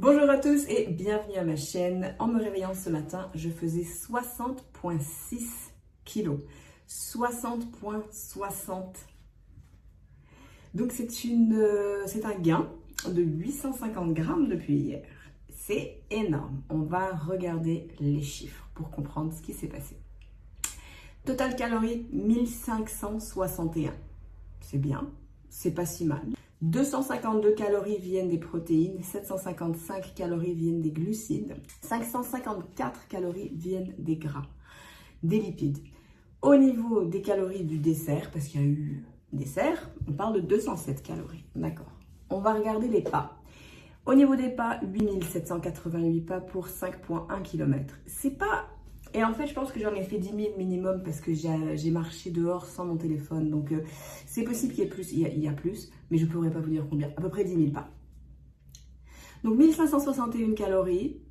Bonjour à tous et bienvenue à ma chaîne. En me réveillant ce matin, je faisais 60,6 kilos. 60,60. Donc c'est un gain de 850 grammes depuis hier. C'est énorme. On va regarder les chiffres pour comprendre ce qui s'est passé. Total calories 1561. C'est bien, c'est pas si mal. 252 calories viennent des protéines, 755 calories viennent des glucides, 554 calories viennent des gras, des lipides. Au niveau des calories du dessert, parce qu'il y a eu dessert, on parle de 207 calories, d'accord. On va regarder les pas. Au niveau des pas, 8788 pas pour 5,1 km. C'est pas... Et en fait, je pense que j'en ai fait 10 000 minimum parce que j'ai marché dehors sans mon téléphone. Donc, c'est possible qu'il y ait plus. Il y a plus, mais je ne pourrais pas vous dire combien. À peu près 10 000 pas. Donc, 1561 calories,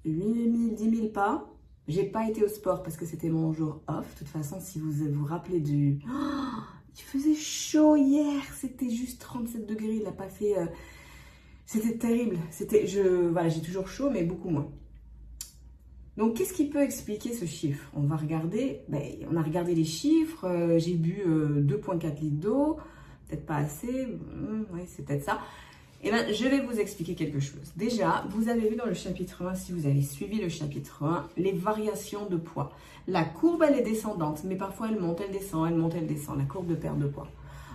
10 000 pas. J'ai pas été au sport parce que c'était mon jour off. De toute façon, si vous vous rappelez du... Oh, il faisait chaud hier. C'était juste 37 degrés. Il n'a pas fait... C'était terrible. Voilà, j'ai toujours chaud, mais beaucoup moins. Donc, qu'est-ce qui peut expliquer ce chiffre? On va regarder, on a regardé les chiffres, j'ai bu 2,4 litres d'eau, peut-être pas assez, oui, c'est peut-être ça. Et bien, je vais vous expliquer quelque chose. Déjà, vous avez vu dans le chapitre 1, si vous avez suivi le chapitre 1, les variations de poids. La courbe, elle est descendante, mais parfois elle monte, elle descend, elle monte, elle descend, la courbe de perte de poids.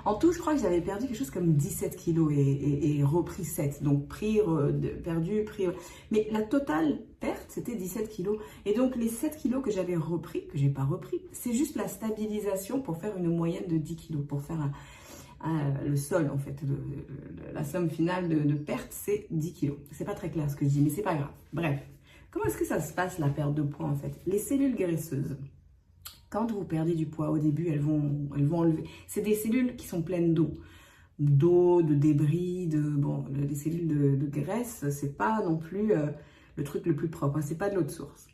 En tout, je crois que j'avais perdu quelque chose comme 17 kilos et repris 7. Donc, perdu, pris... Mais la totale perte, c'était 17 kilos. Et donc, les 7 kilos que j'avais repris, que j'ai pas repris, c'est juste la stabilisation pour faire une moyenne de 10 kilos. Pour faire le sol, en fait. La somme finale de perte, c'est 10 kilos. C'est pas très clair ce que je dis, mais c'est pas grave. Bref. Comment est-ce que ça se passe, la perte de poids, en fait? Les cellules graisseuses. Quand vous perdez du poids au début, elles vont enlever. C'est des cellules qui sont pleines d'eau. D'eau, de débris, les cellules de graisse, c'est pas non plus le truc le plus propre. Hein, c'est pas de l'eau de source.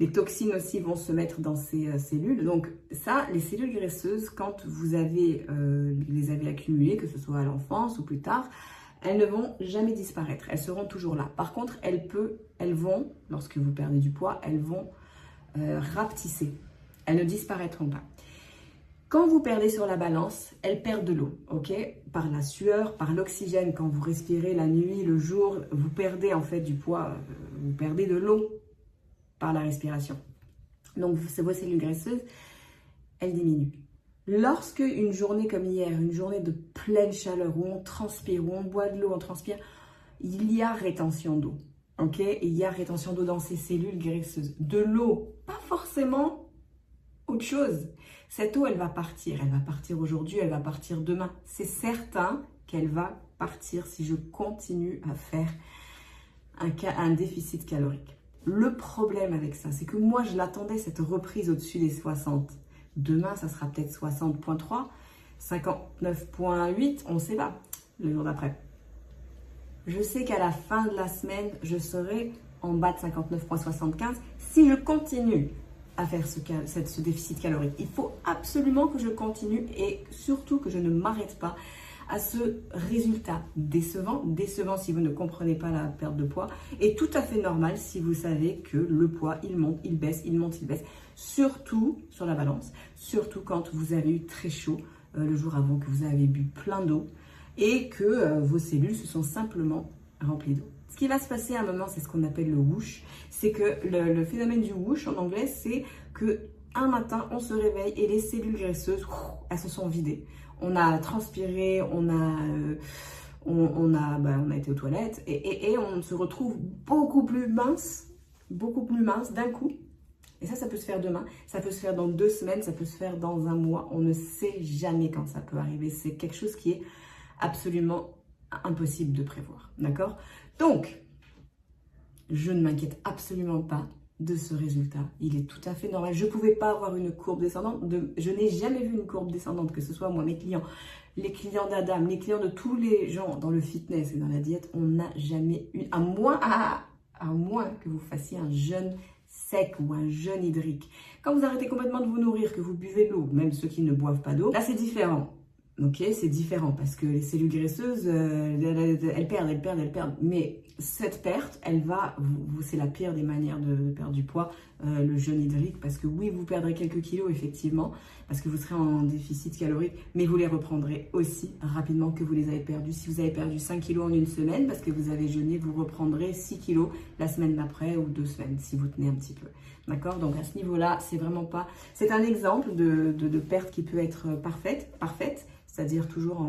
Les toxines aussi vont se mettre dans ces cellules. Donc ça, les cellules graisseuses, quand vous les avez accumulées, que ce soit à l'enfance ou plus tard, elles ne vont jamais disparaître. Elles seront toujours là. Par contre, elles vont, lorsque vous perdez du poids, elles vont rapetisser. Elles ne disparaîtront pas. Quand vous perdez sur la balance, elles perdent de l'eau, ok? Par la sueur, par l'oxygène, quand vous respirez la nuit, le jour, vous perdez en fait du poids, vous perdez de l'eau par la respiration. Donc vos cellules graisseuses, elles diminuent. Lorsque une journée comme hier, une journée de pleine chaleur, où on transpire, où on boit de l'eau, on transpire, il y a rétention d'eau, ok? Il y a rétention d'eau dans ces cellules graisseuses. De l'eau, pas forcément autre chose. Cette eau, elle va partir. Elle va partir aujourd'hui, elle va partir demain. C'est certain qu'elle va partir si je continue à faire un déficit calorique. Le problème avec ça, c'est que moi, je l'attendais, cette reprise au-dessus des 60. Demain, ça sera peut-être 60,3, 59,8, on ne sait pas, le jour d'après. Je sais qu'à la fin de la semaine, je serai en bas de 59,75 si je continue à faire ce déficit calorique. Il faut absolument que je continue et surtout que je ne m'arrête pas à ce résultat décevant si vous ne comprenez pas la perte de poids, et tout à fait normal si vous savez que le poids, il monte, il baisse, il monte, il baisse, surtout sur la balance, surtout quand vous avez eu très chaud le jour avant, que vous avez bu plein d'eau et que vos cellules se sont simplement remplies d'eau. Ce qui va se passer à un moment, c'est ce qu'on appelle le whoosh. C'est que le phénomène du whoosh en anglais, c'est qu'un matin, on se réveille et les cellules graisseuses, elles se sont vidées. On a transpiré, on a été aux toilettes et on se retrouve beaucoup plus mince d'un coup. Et ça peut se faire demain, ça peut se faire dans 2 semaines, ça peut se faire dans 1 mois. On ne sait jamais quand ça peut arriver. C'est quelque chose qui est absolument impossible de prévoir, d'accord? Donc, je ne m'inquiète absolument pas de ce résultat. Il est tout à fait normal. Je ne pouvais pas avoir une courbe descendante. Je n'ai jamais vu une courbe descendante, que ce soit moi, mes clients, les clients d'Adam, les clients de tous les gens dans le fitness et dans la diète. On n'a jamais eu, à moins que vous fassiez un jeûne sec ou un jeûne hydrique. Quand vous arrêtez complètement de vous nourrir, que vous buvez de l'eau, même ceux qui ne boivent pas d'eau, là c'est différent. Ok, c'est différent parce que les cellules graisseuses, elles perdent. Mais cette perte, c'est la pire des manières de perdre du poids, le jeûne hydrique. Parce que oui, vous perdrez quelques kilos, effectivement, parce que vous serez en déficit calorique, mais vous les reprendrez aussi rapidement que vous les avez perdus. Si vous avez perdu 5 kilos en une semaine, parce que vous avez jeûné, vous reprendrez 6 kilos la semaine d'après ou 2 semaines, si vous tenez un petit peu. D'accord? Donc à ce niveau-là, c'est vraiment pas... C'est un exemple de perte qui peut être parfaite, c'est-à-dire toujours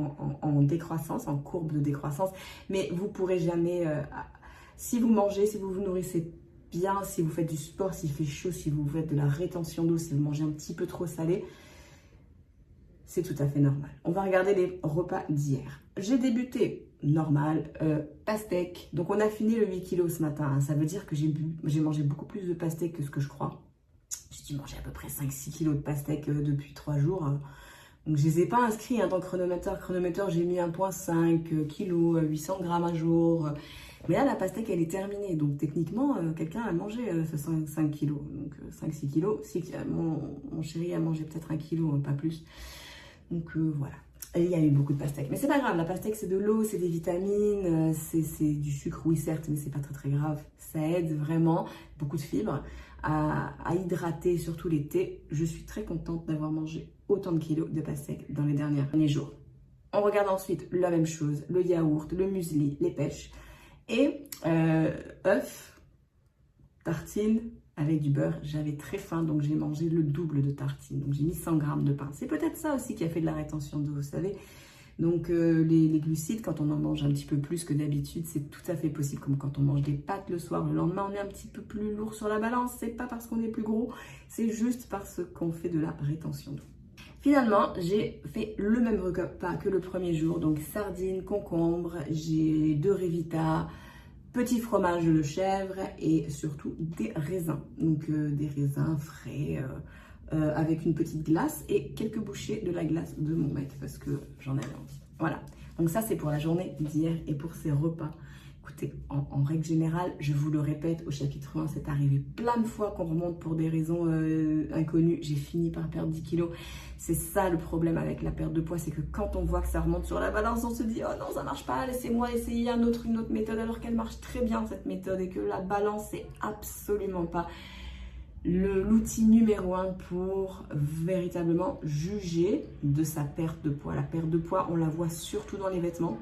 en décroissance, en courbe de décroissance. Mais vous pourrez jamais, si vous mangez, si vous vous nourrissez bien, si vous faites du sport, s'il fait chaud, si vous faites de la rétention d'eau, si vous mangez un petit peu trop salé, c'est tout à fait normal. On va regarder les repas d'hier. J'ai débuté normal, pastèque. Donc on a fini le 8 kg ce matin. Hein. Ça veut dire que j'ai mangé beaucoup plus de pastèque que ce que je crois. J'ai dû manger à peu près 5-6 kg de pastèque depuis 3 jours. Donc, je ne les ai pas inscrits dans le chronomètre. Chronomètre, j'ai mis 1,5 kg, 800 grammes un jour. Mais là, la pastèque, elle est terminée. Donc, techniquement, quelqu'un a mangé ce 5 kg. Donc, 5-6 kg. Mon chéri a mangé peut-être 1 kg, pas plus. Donc, voilà. Et il y a eu beaucoup de pastèque. Mais c'est pas grave. La pastèque, c'est de l'eau, c'est des vitamines, c'est du sucre, oui, certes, mais c'est pas très grave. Ça aide vraiment, beaucoup de fibres, à hydrater, surtout l'été. Je suis très contente d'avoir mangé autant de kilos de pastèque dans les derniers jours. On regarde ensuite la même chose, le yaourt, le muesli, les pêches et œufs, tartines avec du beurre. J'avais très faim, donc j'ai mangé le double de tartines. Donc j'ai mis 100 grammes de pain. C'est peut-être ça aussi qui a fait de la rétention d'eau, vous savez. Donc les glucides, quand on en mange un petit peu plus que d'habitude, c'est tout à fait possible. Comme quand on mange des pâtes le soir, le lendemain on est un petit peu plus lourd sur la balance. C'est pas parce qu'on est plus gros, c'est juste parce qu'on fait de la rétention d'eau. Finalement, j'ai fait le même repas que le premier jour. Donc sardines, concombre, j'ai 2 Révita, petit fromage de chèvre et surtout des raisins. Donc des raisins frais avec une petite glace et quelques bouchées de la glace de mon maître parce que j'en avais envie. Voilà, donc ça c'est pour la journée d'hier et pour ces repas. Écoutez, en règle générale, je vous le répète, au chapitre 1, c'est arrivé plein de fois qu'on remonte pour des raisons inconnues. J'ai fini par perdre 10 kilos. C'est ça le problème avec la perte de poids, c'est que quand on voit que ça remonte sur la balance, on se dit « Oh non, ça marche pas, laissez-moi essayer une autre méthode » alors qu'elle marche très bien cette méthode et que la balance, c'est absolument pas l'outil numéro 1 pour véritablement juger de sa perte de poids. La perte de poids, on la voit surtout dans les vêtements.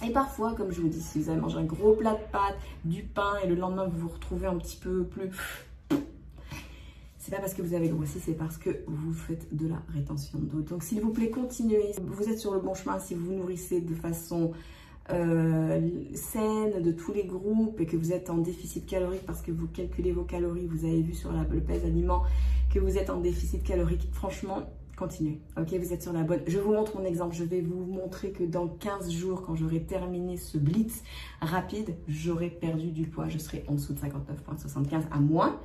Et parfois, comme je vous dis, si vous avez mangé un gros plat de pâtes, du pain et le lendemain vous vous retrouvez un petit peu plus... C'est pas parce que vous avez grossi, c'est parce que vous faites de la rétention d'eau. Donc s'il vous plaît, continuez. Vous êtes sur le bon chemin si vous vous nourrissez de façon saine de tous les groupes et que vous êtes en déficit calorique parce que vous calculez vos calories. Vous avez vu sur le pèse aliments que vous êtes en déficit calorique. Franchement, continuez, ok, vous êtes sur la bonne. Je vous montre mon exemple, je vais vous montrer que dans 15 jours, quand j'aurai terminé ce blitz rapide, j'aurai perdu du poids, je serai en dessous de 59,75 à moins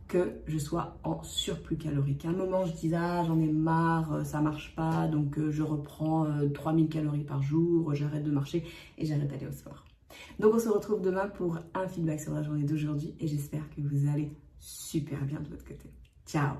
que je sois en surplus calorique. À un moment, je dis, ah, j'en ai marre, ça marche pas, donc je reprends 3000 calories par jour, j'arrête de marcher et j'arrête d'aller au sport. Donc on se retrouve demain pour un feedback sur la journée d'aujourd'hui et j'espère que vous allez super bien de votre côté. Ciao!